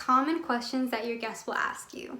common questions that your guests will ask you.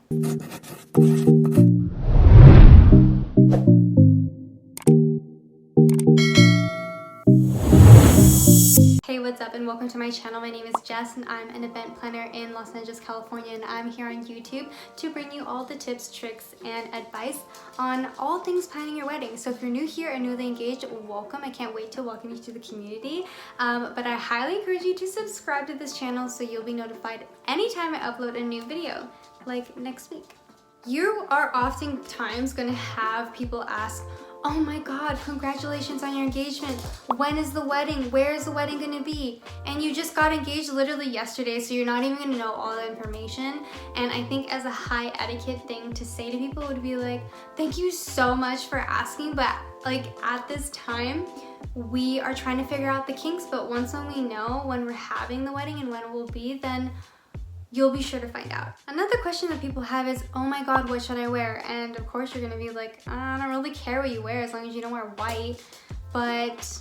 Hey, what's up and welcome to my channel. My name is Jess and I'm an event planner in Los Angeles, California, and I'm here on YouTube to bring you all the tips, tricks, and advice on all things planning your wedding. So if you're new here and newly engaged, welcome. I can't wait to welcome you to the community. But I highly encourage you to subscribe to this channel so you'll be notified anytime I upload a new video, like next week. You are oftentimes going to have people ask, oh my god, congratulations on your engagement. When is the wedding? Where is the wedding going to be? And you just got engaged literally yesterday, so you're not even going to know all the information. And I think as a high etiquette thing to say to people would be like, thank you so much for asking, but like at this time, we are trying to figure out the kinks, but once when we know when we're having the wedding and when it will be, then you'll be sure to find out. Another question that people have is, oh my god, what should I wear? And of course you're gonna be like, I don't really care what you wear as long as you don't wear white. But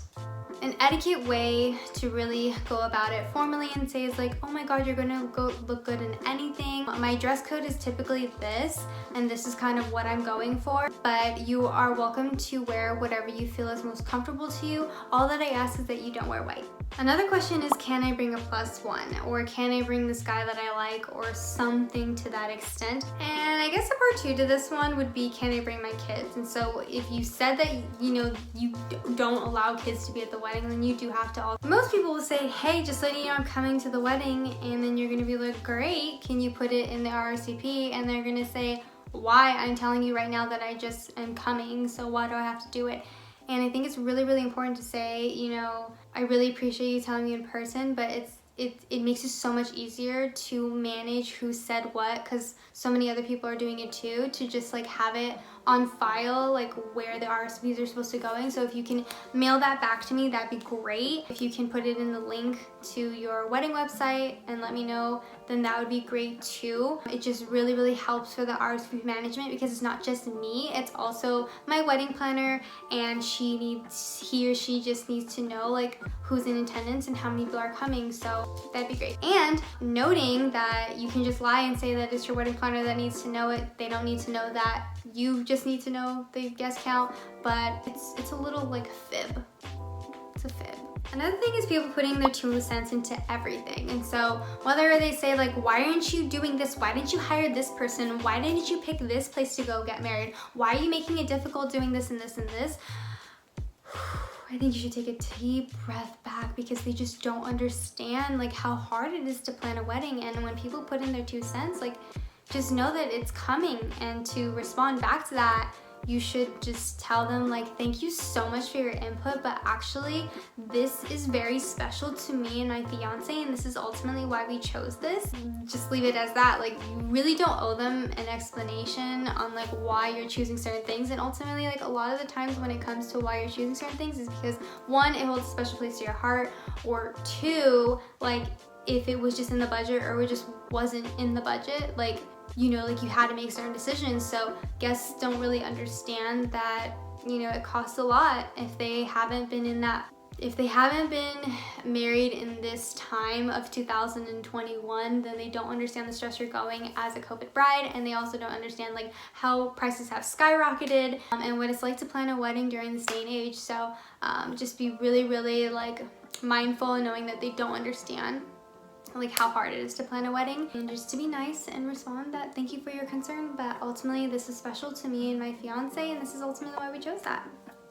an etiquette way to really go about it formally and say is like, oh my god, you're gonna go look good in anything. My dress code is typically this, and this is kind of what I'm going for, but you are welcome to wear whatever you feel is most comfortable to you. All that I ask is that you don't wear white. Another question is, can I bring a +1? Or can I bring this guy that I like, or something to that extent? And I guess a part 2 to this one would be, can I bring my kids? And so if you said that, you know, you don't allow kids to be at the wedding, then you do have to also. Most people will say, hey, just letting you know I'm coming to the wedding, and then you're gonna be like, great, can you put it in the RSVP? And they're gonna say, why? I'm telling you right now that I just am coming, so why do I have to do it? And I think it's really, really important to say, you know, I really appreciate you telling me in person, but it makes it so much easier to manage who said what, because so many other people are doing it too, to just like have it on file, like where the RSVPs are supposed to go in. So if you can mail that back to me, that'd be great. If you can put it in the link to your wedding website and let me know, then that would be great too. It just really, really helps for the RSVP management, because it's not just me, it's also my wedding planner, and he or she just needs to know like who's in attendance and how many people are coming. So that'd be great. And noting that you can just lie and say that it's your wedding planner that needs to know it. They don't need to know that. You just need to know the guest count, but it's a little like fib. It's a fib. Another thing is people putting their 2 cents into everything. And so whether they say like, why aren't you doing this? Why didn't you hire this person? Why didn't you pick this place to go get married? Why are you making it difficult doing this and this and this? I think you should take a deep breath back, because they just don't understand like how hard it is to plan a wedding. And when people put in their 2 cents, like, just know that it's coming, and to respond back to that, you should just tell them like, thank you so much for your input, but actually this is very special to me and my fiance, and this is ultimately why we chose this. Just leave it as that. Like, you really don't owe them an explanation on like why you're choosing certain things. And ultimately, like, a lot of the times when it comes to why you're choosing certain things is because 1, it holds a special place to your heart, or 2, like if it was just in the budget, or it just wasn't in the budget, like, you know, like you had to make certain decisions. So guests don't really understand that, you know, it costs a lot if they haven't been married in this time of 2021, then they don't understand the stress you're going as a COVID bride, and they also don't understand like how prices have skyrocketed, and what it's like to plan a wedding during this day and age. So just be really, really like mindful, and knowing that they don't understand like how hard it is to plan a wedding, and just to be nice and respond that thank you for your concern, but ultimately this is special to me and my fiance, and this is ultimately why we chose that.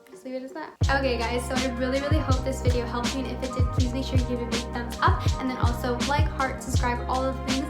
Just leave it as that. Okay guys, so I really, really hope this video helped you, and if it did, please make sure you give it a big thumbs up, and then also like, heart, subscribe, all of the things,